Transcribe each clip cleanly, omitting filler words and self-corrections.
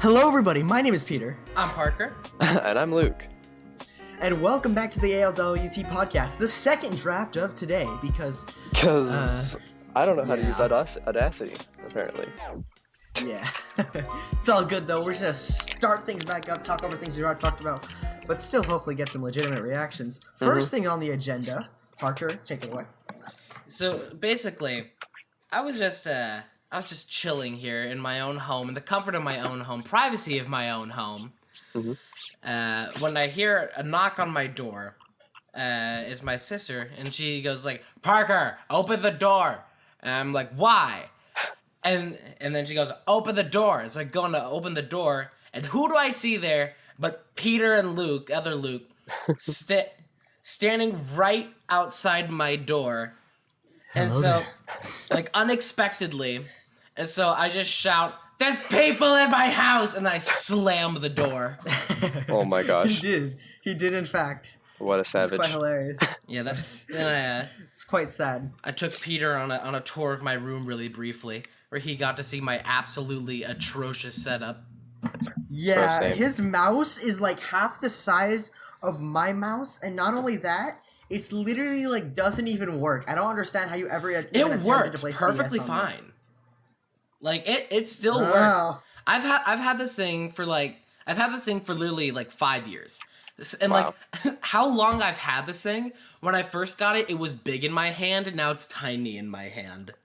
Hello everybody, my name is Peter. I'm Parker. And I'm Luke. And welcome back to the ALWT podcast, the second draft of today, because I don't know how to yeah. use Audacity, apparently. Yeah. It's all good though, we're just gonna start things back up, talk over things we've already talked about, but still hopefully get some legitimate reactions. First thing on the agenda, Parker, take it away. So basically, I was just chilling here in my own home, in the comfort of my own home, privacy of my own home. When I hear a knock on my door, it's my sister, and she goes like, "Parker, open the door." And I'm like, "Why?" And then she goes, "Open the door." It's like going to open the door, and who do I see there but Peter and Luke, other Luke, standing right outside my door. And so, like, unexpectedly, and so I just shout, "There's people in my house!" And then I slam the door. Oh my gosh. He did in fact. What a savage. It's quite hilarious. Yeah, then It's quite sad. I took Peter on a tour of my room really briefly, where he got to see my absolutely atrocious setup. Yeah, Same. his mouse is like half the size of my mouse, and not only that, it's literally like doesn't even work. I don't understand how you ever even attempted to Works play perfectly CS on that. fine. Like it still works. Wow. I've had this thing for literally like 5 years. And Wow. like how long I've had this thing, when I first got it, it was big in my hand, and now it's tiny in my hand.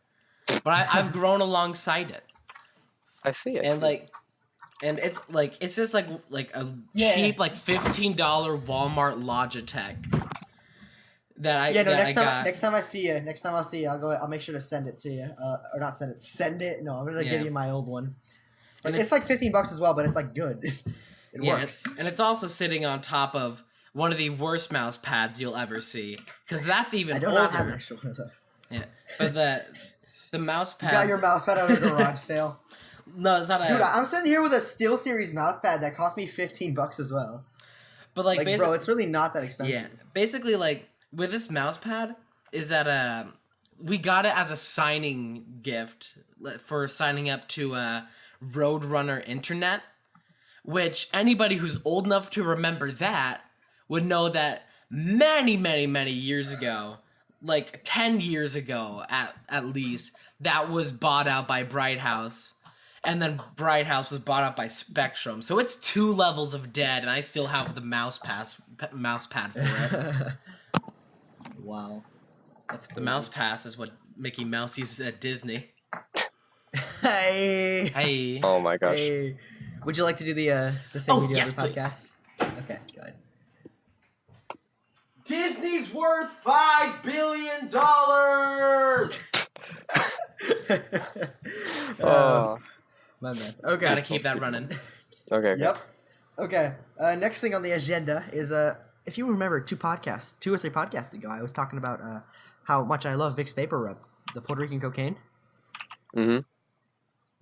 But I've grown alongside it. I see it. And it's just like a Yeah. cheap like $15 Walmart Logitech that I next time I see you, I'll make sure to send it to you. Or not send it. Send it. No, I'm gonna give you my old one. It's like $15 as well, but it's like good. It works. And it's also sitting on top of one of the worst mouse pads you'll ever see, because that's even older. I do not have an extra one of those. Yeah, but the mouse pad. You got your mouse pad at a garage sale. No, it's not a. Dude, I'm sitting here with a SteelSeries mouse pad that cost me $15 as well. But like bro, it's really not that expensive. Yeah, basically, like with this mouse pad, is that we got it as a signing gift for signing up to Roadrunner Internet, which anybody who's old enough to remember that would know that many, many, many years ago, like 10 years ago at least, that was bought out by Bright House. And then Bright House was bought out by Spectrum. So it's 2 levels of dead, and I still have the mouse pad for it. Wow. That's crazy. The mouse pass is what Mickey Mouse uses at Disney. Hey. Hey. Oh my gosh. Hey. Would you like to do the thing we do yes, on the please. podcast? Okay, go ahead. Disney's worth $5 billion. My man. Okay. Gotta keep that running. Okay. Yep. Okay. Next thing on the agenda is if you remember 2 or 3 podcasts ago, I was talking about how much I love Vicks Vapor Rub, the Puerto Rican cocaine. Mm-hmm.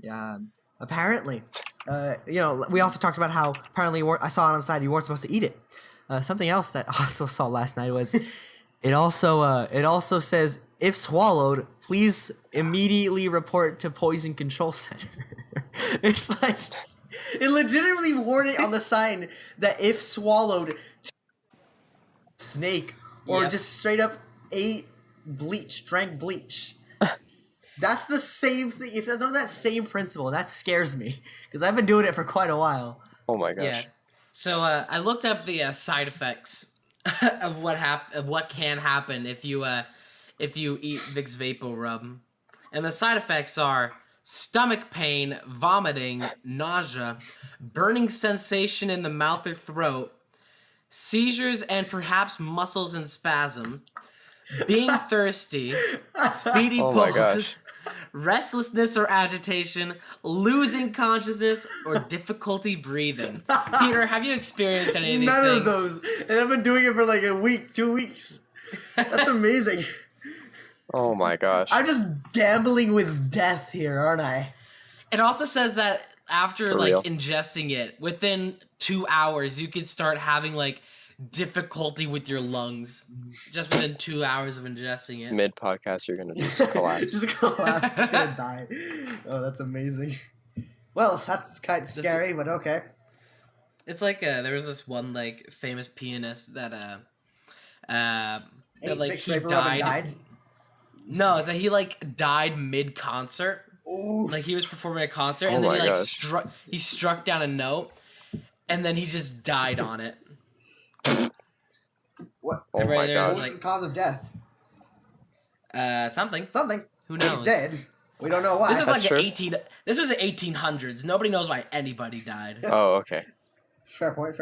Yeah. Apparently, we also talked about how apparently I saw it on the side you weren't supposed to eat it. Something else that I also saw last night was it also says, if swallowed, please immediately report to Poison Control Center. It's like it legitimately warned it on the sign that if swallowed, snake or just straight up drank bleach. That's the same thing. If that's that same principle, that scares me because I've been doing it for quite a while. Oh my gosh. Yeah. So I looked up the side effects of what can happen if you eat Vicks Vapor Rub, and the side effects are stomach pain, vomiting, nausea, burning sensation in the mouth or throat, seizures and perhaps muscles in spasm, being thirsty, speedy Oh my pulses, gosh. restlessness or agitation, losing consciousness, or difficulty breathing. Peter, have you experienced any of these None things? of those, and I've been doing it for like a week, 2 weeks. That's amazing. Oh my gosh. I'm just gambling with death here, aren't I? It also says that after For like real. ingesting it, within 2 hours, you could start having like difficulty with your lungs just within 2 hours of ingesting it. Mid podcast, you're gonna just collapse. Just collapse. Just gonna die. Oh, that's amazing. Well, that's kind of scary, but okay. It's like there was this one like famous pianist that that like he died. No, it's that he like died mid concert. Like he was performing a concert and then he like struck down a note and then he just died on it. What? Oh my gosh. What was the cause of death? Something. Who knows? He's dead. We don't know why. This was like true. This was the 1800s. Nobody knows why anybody died. Oh, okay. Fair point.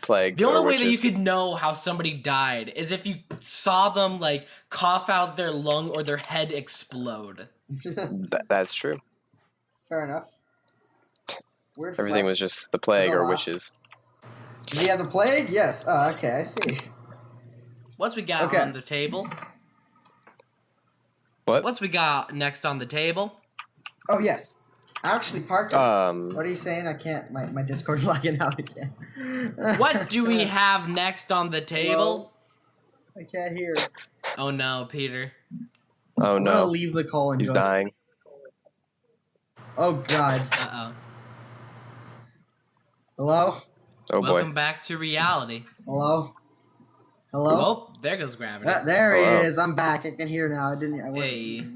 Plague. The only way that you witches. could know how somebody died is if you saw them like cough out their lung or their head explode. That's true. Fair enough. Weird Everything flex. was just the plague or Lost. witches. Did he have the plague? Yes. Oh, okay, I see. What's we got on the table? What's we got next on the table? Oh, yes. Actually, Parker. What are you saying? I can't. My Discord's logging out again. What do we have next on the table? Well, I can't hear. Oh no, Peter. Oh I'm gonna no. leave the call and He's go. dying. Oh God. Uh-oh. Hello. Oh boy. Welcome back to reality. Hello. Oh, there goes gravity. There Hello. he is. I'm back. I can hear now. I wasn't. Hey.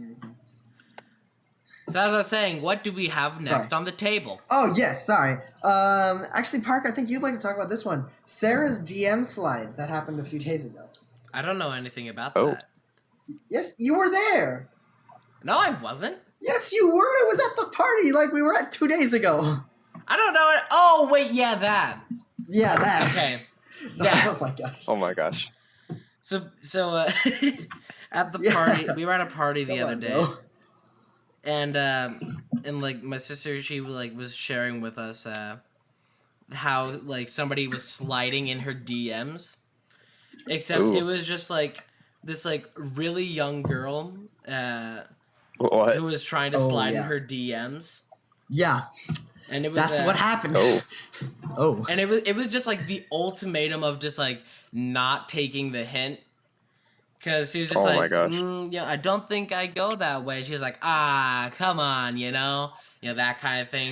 So as I was saying, what do we have next on the table? Oh yes, sorry. Actually, Parker, I think you'd like to talk about this one. Sarah's DM slide that happened a few days ago. I don't know anything about Oh. that. Yes, you were there. No, I wasn't. Yes, you were. It was at the party like we were at 2 days ago. I don't know it. Oh wait, yeah, that. Yeah, that. Okay. No, Yeah. Oh my gosh. Oh my gosh. So at the party, we were at a party the other day, and like my sister, she like was sharing with us how like somebody was sliding in her DMs, except Ooh. it was just like this like really young girl What? who was trying to Oh, slide yeah. in her DMs, Yeah, and it was that's what happened. Oh. Oh. And it was just like the ultimatum of just like not taking the hint, because she was just Oh my like, gosh. yeah, I don't think I go that way. She was like, come on, you know that kind of thing.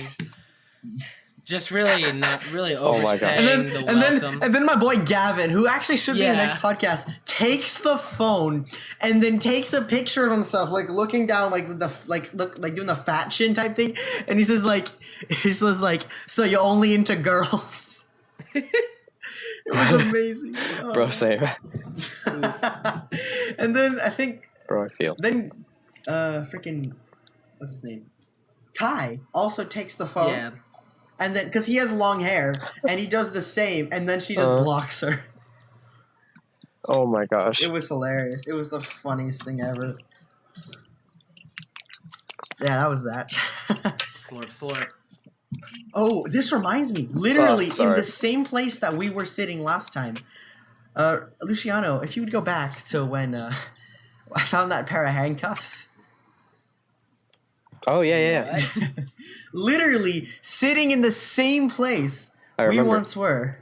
Just really not really Oh my gosh. overstaying the welcome. And then my boy Gavin, who actually should be in the Yeah. next podcast, takes the phone and then takes a picture of himself, like looking down, like doing the fat chin type thing, and he says like, so you're only into girls. It was amazing. Oh. Bro, same. And then I think Bro, I feel. then freaking what's his name? Kai also takes the phone. Yeah. And then, because he has long hair, and he does the same, and then she just blocks her. Oh my gosh. It was hilarious. It was the funniest thing ever. Yeah, that was that. Slurp. Oh, this reminds me. Literally, in sorry. the same place that we were sitting last time. Luciano, if you would go back to when I found that pair of handcuffs. Oh yeah. Literally, sitting in the same place I we remember. once were.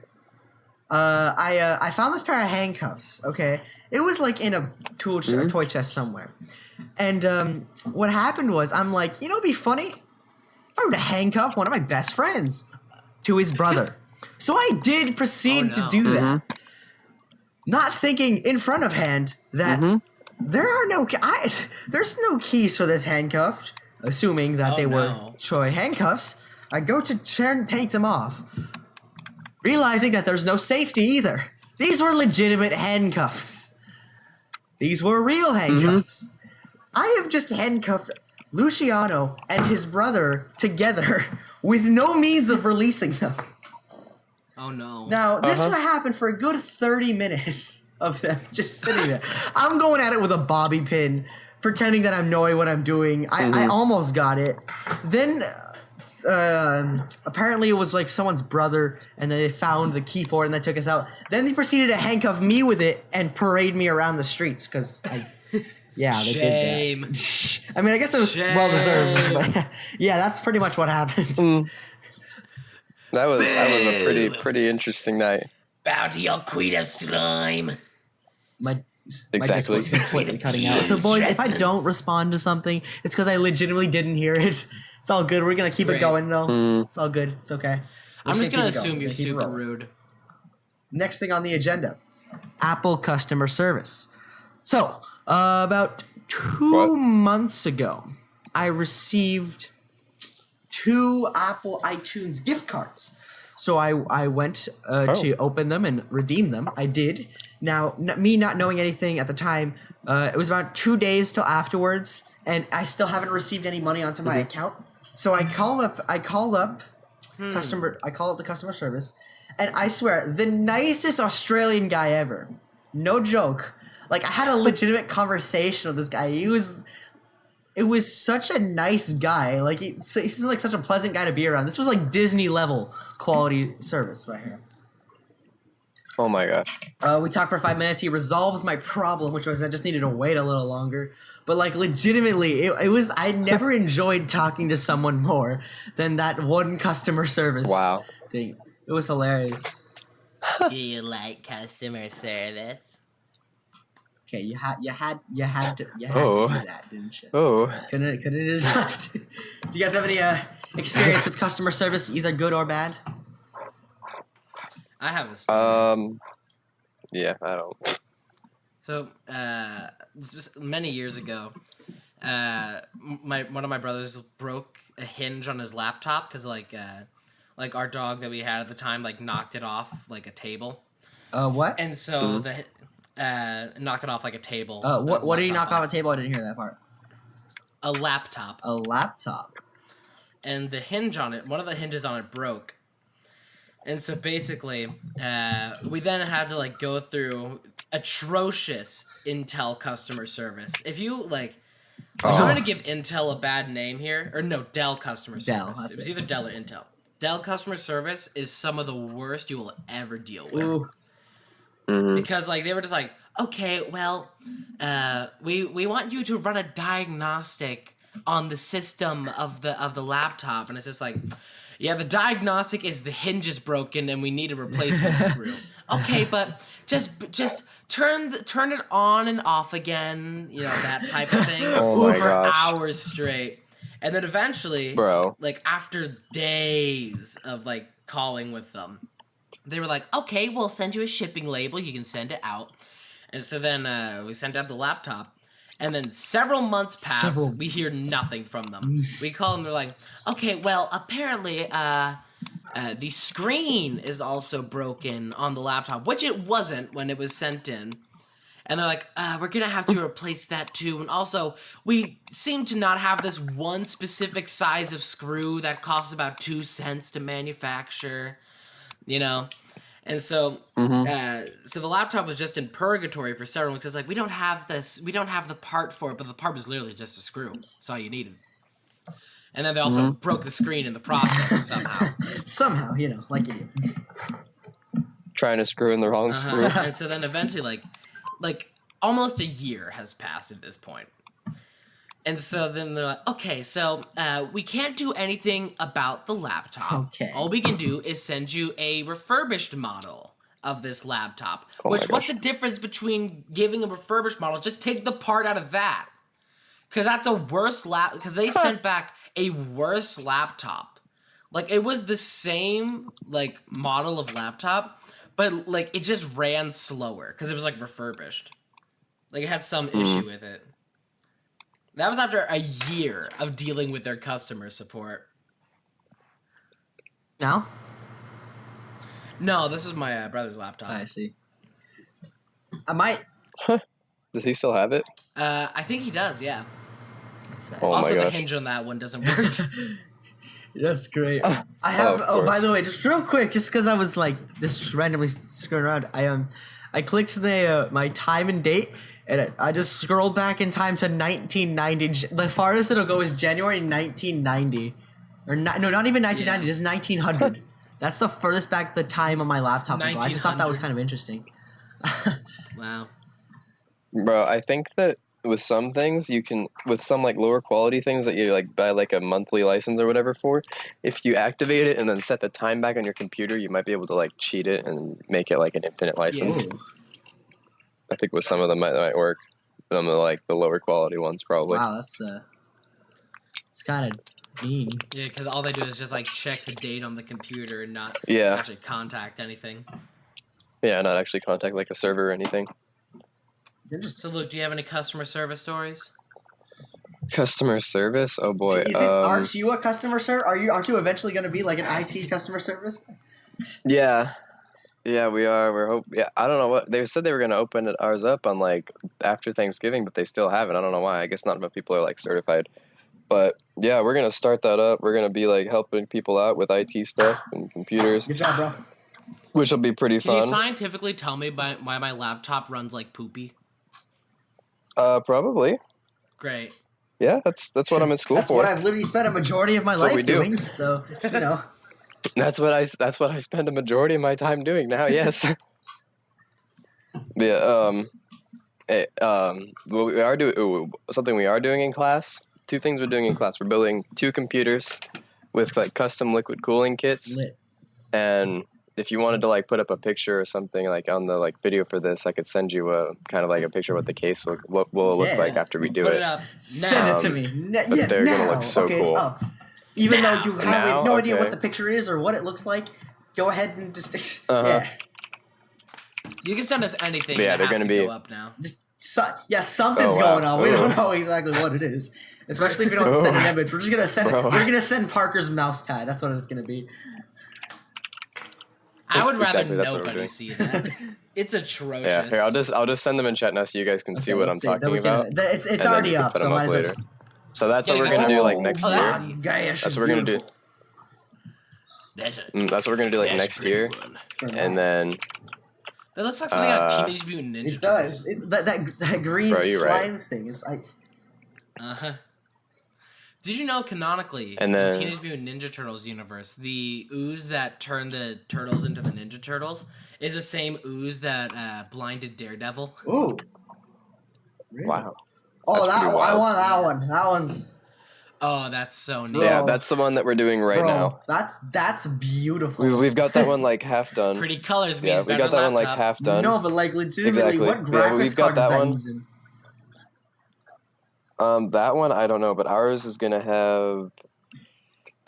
I found this pair of handcuffs. Okay, it was like in a toy chest somewhere, and what happened was I'm like, it'd be funny if I were to handcuff one of my best friends to his brother. So I did proceed to do that, not thinking in front of hand that there's no keys for this handcuff. Assuming that they were Troy handcuffs, I go to take them off, realizing that there's no safety either. These were legitimate handcuffs. These were real handcuffs. I have just handcuffed Luciano and his brother together with no means of releasing them. Oh no. Now, this would happen for a good 30 minutes of them just sitting there. I'm going at it with a bobby pin, pretending that I'm knowing what I'm doing. I almost got it. Then, apparently it was like someone's brother, and then they found the key for it, and they took us out. Then they proceeded to handcuff me with it and parade me around the streets, because they did that. I mean, I guess it was well-deserved, but yeah, that's pretty much what happened. That was a pretty interesting night. Bow to your queen of slime. My Exactly. Discord's completely cutting out. So, boys, if I don't respond to something, it's because I legitimately didn't hear it. It's all good. We're gonna keep it Great. going though. It's all good. It's okay. We're I'm just gonna keep it going. assume you're Keep it super rolling. rude. Next thing on the agenda, Apple customer service. So, about 2 months ago, I received 2 Apple iTunes gift cards. So I went to open them and redeem them. I did. Now, me not knowing anything at the time, it was about 2 days till afterwards, and I still haven't received any money onto my account. So I call up the customer service, and I swear, the nicest Australian guy ever. No joke. Like, I had a legitimate conversation with this guy. It was such a nice guy. Like, he's like such a pleasant guy to be around. This was like Disney level quality service right here. Oh my gosh. We talked for 5 minutes. He resolves my problem, which was I just needed to wait a little longer. But like legitimately, it was I never enjoyed talking to someone more than that one customer service thing. It was hilarious. Do you like customer service? Okay, you had to do that, didn't you? Oh. Couldn't have just left. Do you guys have any experience with customer service, either good or bad? I have a story. Yeah, I don't. So, this was many years ago. One of my brothers broke a hinge on his laptop because like our dog that we had at the time like knocked it off like a table. What? And so knocked it off like a table. What did he knock off a table? I didn't hear that part. A laptop. A laptop. And the hinge on it, one of the hinges on it broke. And so basically, we then had to like go through atrocious Intel customer service. If you like, I'm going to give Intel a bad name here, or no, Dell customer service. Dell, that's it was it. either Dell or Intel. Dell customer service is some of the worst you will ever deal with. Ooh. Because like they were just like, okay, well, we want you to run a diagnostic on the system of the laptop, and it's just like, yeah, the diagnostic is the hinge is broken and we need a replacement screw. Okay, but just turn it on and off again, you know, that type of thing Oh my for gosh. hours straight. And then eventually, Bro. like after days of like calling with them, they were like, okay, we'll send you a shipping label. You can send it out. And so then we sent out the laptop. And then several months pass. We hear nothing from them. We call them. They're like, okay, well, apparently the screen is also broken on the laptop, which it wasn't when it was sent in. And they're like, we're going to have to replace that too. And also, we seem to not have this one specific size of screw that costs about 2 cents to manufacture, you know? And so, so the laptop was just in purgatory for several weeks. It's like, we don't have the part for it, but the part was literally just a screw. That's all you needed. And then they also broke the screen in the process somehow. Somehow, you know, like you do. Trying to screw in the wrong screw. And so then eventually, like almost a year has passed at this point. And so then they're like, okay, so we can't do anything about the laptop. Okay. All we can do is send you a refurbished model of this laptop. Oh my What's gosh. the difference between giving a refurbished model? Just take the part out of that. Because that's a worse because they sent back a worse laptop. Like, it was the same, like, model of laptop, but, like, it just ran slower because it was, like, refurbished. Like, it had some issue with it. That was after a year of dealing with their customer support. Now? No, this was my brother's laptop. I see. I might. Does he still have it? I think he does, yeah. Oh Also, my the gosh. hinge on that one doesn't work. That's great. I have. of Oh, by course. the way, just real quick, just because I was like just randomly scrolling around, I clicked the my time and date, and I just scrolled back in time to 1990. The farthest it'll go is January 1990, or no, not even 1990, just 1900. That's the furthest back the time on my laptop will go. I just thought that was 1900. kind of interesting. Wow. Bro, I think that with some things you can, with some like lower quality things that you like buy like a monthly license or whatever for, if you activate it and then set the time back on your computer, you might be able to like cheat it and make it like an infinite license. Ooh. I think with some of them that might work. Some of like the lower quality ones probably. Wow, that's it's kind of Mean. Yeah, because all they do is just like check the date on the computer and not Yeah. actually contact anything. Yeah, not actually contact like a server or anything. It's interesting. So Luke, do you have any customer service stories? Customer service? Oh boy. Aren't you a customer service? Aren't you eventually going to be like an IT customer service? Yeah. Yeah, we are. Yeah, I don't know what they said they were gonna open ours up on like after Thanksgiving, but they still haven't. I don't know why. I guess not enough people are like certified. But yeah, we're gonna start that up. We're gonna be like helping people out with IT stuff and computers, Good job, bro. which will be pretty Can you fun. scientifically tell me why my laptop runs like poopy? Probably. Great. Yeah, that's what I'm in school That's for. what I've literally spent a majority of my what we life do. doing. So, you know. That's what I spend a majority of my time doing now. Yes. Yeah. What we are doing, something we are doing in class. Two things we're doing in class. We're building 2 computers with like custom liquid cooling kits. Lit. And if you wanted to like put up a picture or something like on the like video for this, I could send you a kind of like a picture of what the case will look Yeah. like after we do Put it. it up Send it to Um, me. but they're now. gonna look so okay, cool. it's up. Even Now. though you have Now? no idea what Okay. the picture is or what it looks like, go ahead and just Uh-huh. yeah. You can send us anything. Yeah, and it they're has gonna to be- go up now. Something's Oh, wow. going on. We don't Ooh. know exactly what it is. Especially if we don't Ooh. send an image. We're just gonna send Bro. we're gonna send Parker's mouse pad. That's what it's gonna be. I would rather Exactly, that's what we're nobody doing. see that. It's atrocious. Yeah, here I'll just send them in chat now so you guys can see Okay, what I'm let's see. Then talking we can- about. It's and then already you can up, put so them might up as well later. just. So that's what Yeah, we're gonna do like Oh, next Oh, year. that- Gash That's is what we're gonna do. beautiful. That's what we're gonna do like That's next pretty year, good. and then That looks like something out of Uh, Teenage Mutant Ninja It does. That green Bro, you're slime right. thing. It's like Uh-huh. Did you know canonically And in then- Teenage Mutant Ninja Turtles universe, the ooze that turned the turtles into the Ninja Turtles is the same ooze that blinded Daredevil? ooh. Really? wow. Oh, That's that pretty one. I wild. want that one. That one's Oh, that's so neat. Bro. Yeah, that's the one that we're doing right bro. now. That's beautiful. We've got that one like half done. Pretty colors means Yeah, we better got that one like laptop. half done. No, but like legitimately, Exactly. what Yeah, graphics we've got card is that that one. using? That one I don't know, but ours is gonna have.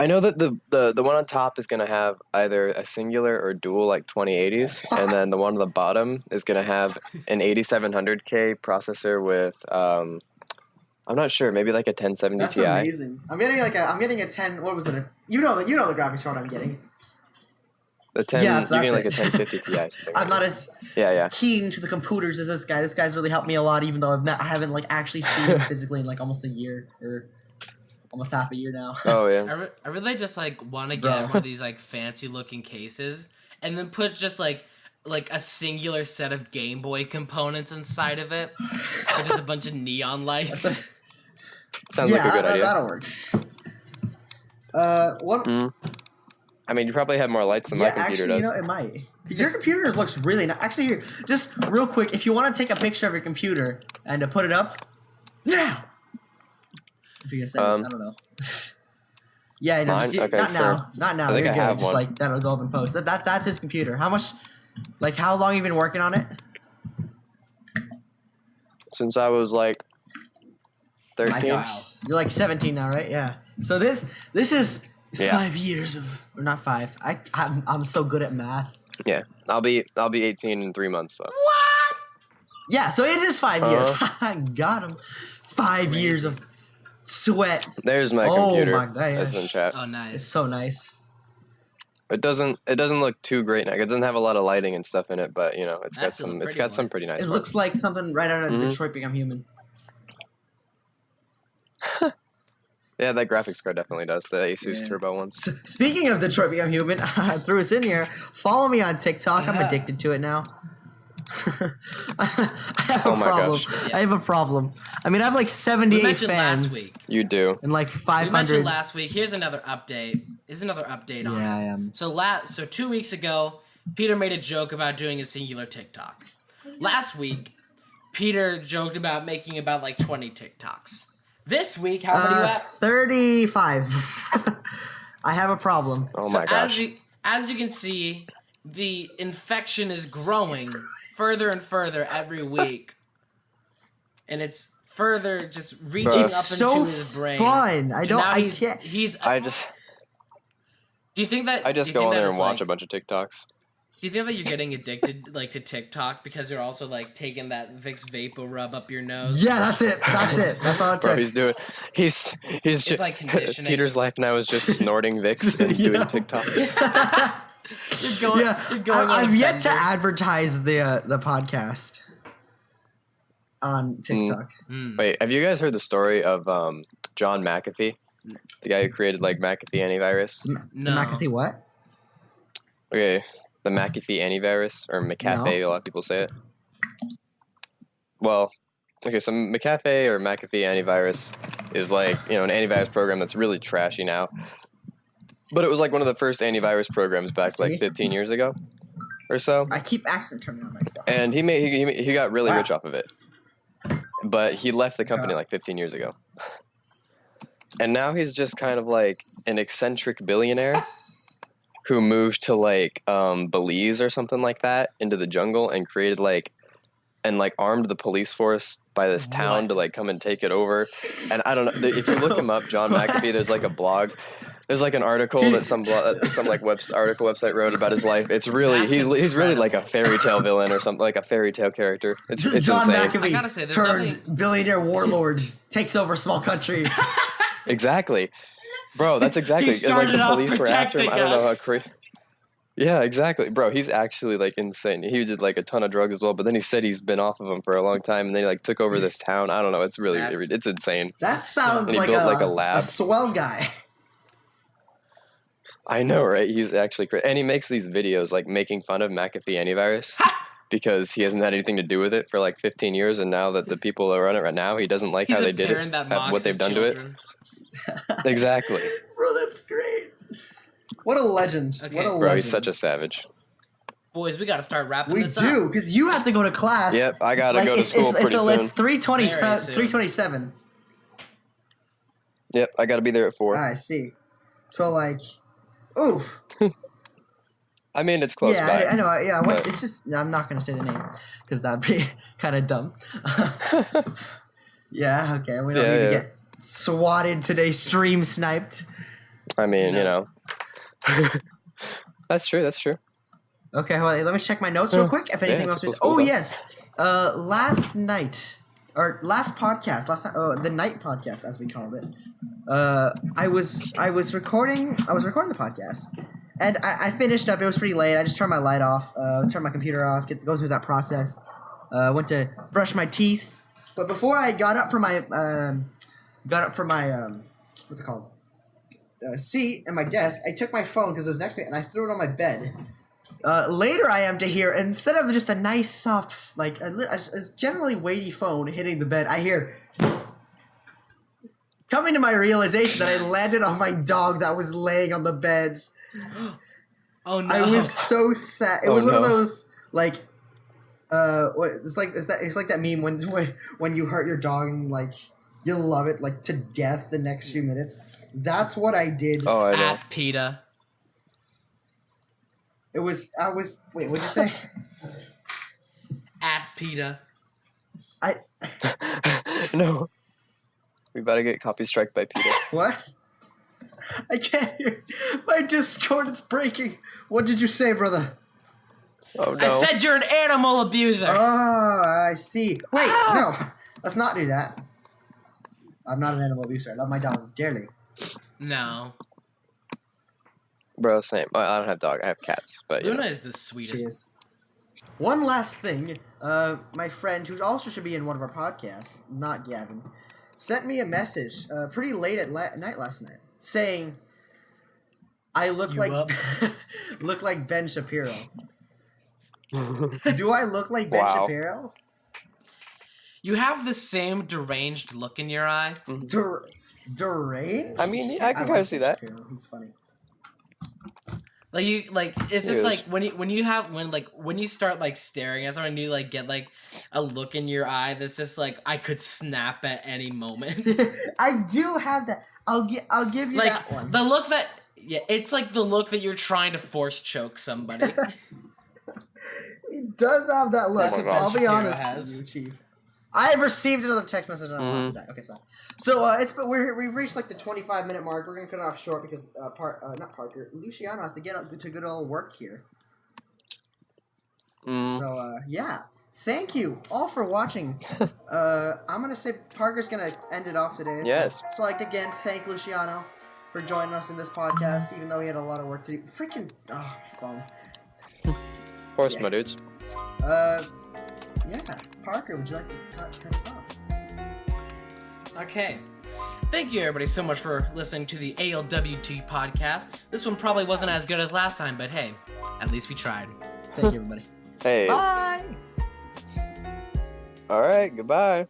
I know that the one on top is gonna have either a singular or dual like 2080s, and then the one on the bottom is gonna have an 8700K processor with I'm not sure, maybe like a 1070 That's Ti. amazing. I'm getting a 10. What was it? You know the graphics card I'm getting. The 10, Yeah, you're so getting like that's a it. 1050 Ti. Something I'm like not as that. Yeah. keen to the computers as this guy. This guy's really helped me a lot, even though I haven't like actually seen him physically in like almost a year or almost half a year now. Oh yeah. I really just like want to get Bro. one of these like fancy looking cases and then put just like a singular set of Game Boy components inside of it. With just a bunch of neon lights. Sounds like a good idea. That'll work. What? Mm. I mean, you probably have more lights than my computer actually, does. it might. Your computer looks really nice. Actually, here, just real quick, if you want to take a picture of your computer and to put it up now. If you're gonna send it, I don't know. Yeah, no, Mine? just, Okay, not sure. now. Not now. I think You're I good. have Just one. like that'll go up in post. That's his computer. How much? Like, how long you been working on it? Since I was like My 13. gosh. You're like 17 now, right? Yeah. So this is Yeah. 5 years of, or not 5. I'm so good at math. Yeah, I'll be 18 in 3 months though. Yeah, so it is 5 years. Got him. 5 years of sweat. There's my Oh computer. my gosh. That's in chat. Oh, It's nice. so nice. It doesn't look too great now. It doesn't have a lot of lighting and stuff in it, but you know, it's got That's still some a it's pretty got some one. pretty nice It ones. looks like something right out of Mhm. Detroit Become Human. Yeah, that graphics card definitely does. The Asus Yeah. Turbo ones. So, speaking of Detroit Become Human, I threw us in here. Follow me on TikTok. I'm addicted to it now. I have a Oh my problem. gosh. I have a problem. I mean, I have like We 78 mentioned fans last week. You do. and like We 500. mentioned last week. Here's another update. Here's another update on Yeah, it. I am. So 2 weeks ago, Peter made a joke about doing a singular TikTok. Last week, Peter joked about making about like 20 TikToks. This week, how many you at? 35. I have a problem. Oh my gosh. As you can see, the infection is growing further and further every week. And it's further just reaching Bro. up It's into so his brain. fun. I So don't. now I he's, can't. He's. I just Do you think that? I just do you go think on there that and it's watch like, a bunch of TikToks. Do you think that you're getting addicted like to TikTok because you're also like taking that Vicks Vapor rub up your nose? Yeah, that's it. That's it. That's all it Bro, took. he's just like conditioning. Peter's life now is just snorting Vicks and doing TikToks. You're going. Yeah, You're going. on a I've yet to bender. advertise the podcast on TikTok. Wait, have you guys heard the story of John McAfee, the guy who created like McAfee antivirus? No. The McAfee what? Okay, the McAfee antivirus or McAfee, a lot of people say it. Well, okay, so McAfee or McAfee antivirus is like, an antivirus program that's really trashy now. But it was like one of the first antivirus programs back like 15 years ago or so. I keep accidentally turning on my stuff. And he got really Wow. rich off of it. But he left the company like 15 years ago. And now he's just kind of like an eccentric billionaire who moved to like Belize or something like that into the jungle and created armed the police force by this town What? to like come and take it over. And I don't know if you look him up, John McAfee. There's like a blog. There's like an article that some article website wrote about his life. It's really he's really like a fairy tale villain or something, like a fairy tale character. It's John insane. McAfee I gotta say, there's turned nothing- billionaire warlord, takes over small country. Exactly, bro. That's exactly. He And, like the started off police were after him. protecting I don't know how us. crazy. Yeah, exactly, bro. He's actually like insane. He did like a ton of drugs as well, but then he said he's been off of them for a long time, and then he like took over this town. I don't know. It's really it's insane. That sounds And he like built, like, a a lab. swell guy. I know, right? He's actually crazy, and he makes these videos like making fun of McAfee antivirus because he hasn't had anything to do with it for like 15 years, and now that the people that run it right now, he doesn't like He's how a they did parent it, that mocks what they've his done children. to it. Exactly, Bro, that's great. What a legend. Okay. What a bro. legend. He's such a savage. Boys, we gotta start wrapping We this do, up. because you have to go to class. Yep, I gotta go to school pretty soon. It's 3:20, Very soon. 3:27. Yep, I gotta be there at 4. I see. So, like, oof. I mean, it's close Yeah, by. I know. Yeah, but- it's just, I'm not going to say the name because that'd be kind of dumb. Yeah, okay. We don't Yeah, need to yeah. get swatted today, stream sniped. I mean, No. That's true. That's true. Okay, well, let me check my notes real quick. If anything it's else, cool, is... it's cool, oh though. yes, last night or last podcast, the night podcast as we called it. I was recording the podcast, and I finished up. It was pretty late. I just turned my light off, turned my computer off, go through that process. Went to brush my teeth, but before I got up from my what's it called? Seat and my desk, I took my phone because it was next to me, and I threw it on my bed. Later, I am to hear, instead of just a nice, soft, like a generally weighty phone hitting the bed, I hear, coming to my realization that I landed on my dog that was laying on the bed. Oh no! I was so sad. It Oh, was one of no. those like, what it's like that meme when you hurt your dog and like you love it like to death the next few minutes. That's what I did. Oh, I know. At PETA. Wait, what'd you say? At PETA. No. We better get copy strike by PETA. What? I can't hear. My Discord is breaking. What did you say, brother? Oh no. I said you're an animal abuser. Oh, I see. Wait, no. Let's not do that. I'm not an animal abuser. I love my dog dearly. No. Bro, same. I don't have dog. I have cats. But Luna is the sweetest. She is. One last thing. My friend, who also should be in one of our podcasts, not Gavin, sent me a message pretty late at night last night saying I look You like up? look like Ben Shapiro. Do I look like Ben Wow. Shapiro? You have the same deranged look in your eye. Deranged? I mean, yeah, I can like kinda see Ben that. Shapiro. He's funny. It's He just is. like when you start like staring at someone and you like get like a look in your eye that's just like I could snap at any moment. I do have that. I'll give you Like that one. the look that it's like the look that you're trying to force choke somebody. He does have that look. That's what Ben I'll be Shapiro honest has. with you, Chief. I have received another text message and I'm about to die. Okay, sorry. So we've reached like the 25-minute mark. We're gonna cut it off short because not Parker, Luciano has to get up to good old work here. So yeah, thank you all for watching. I'm gonna say Parker's gonna end it off today. Yes. So I'd like to again thank Luciano for joining us in this podcast, even though he had a lot of work to do. Freaking my phone. Of course, my dudes. Yeah, Parker, would you like to cut us off? Okay. Thank you, everybody, so much for listening to the ALWT podcast. This one probably wasn't as good as last time, but hey, at least we tried. Thank you, everybody. Hey. Bye! All right, goodbye.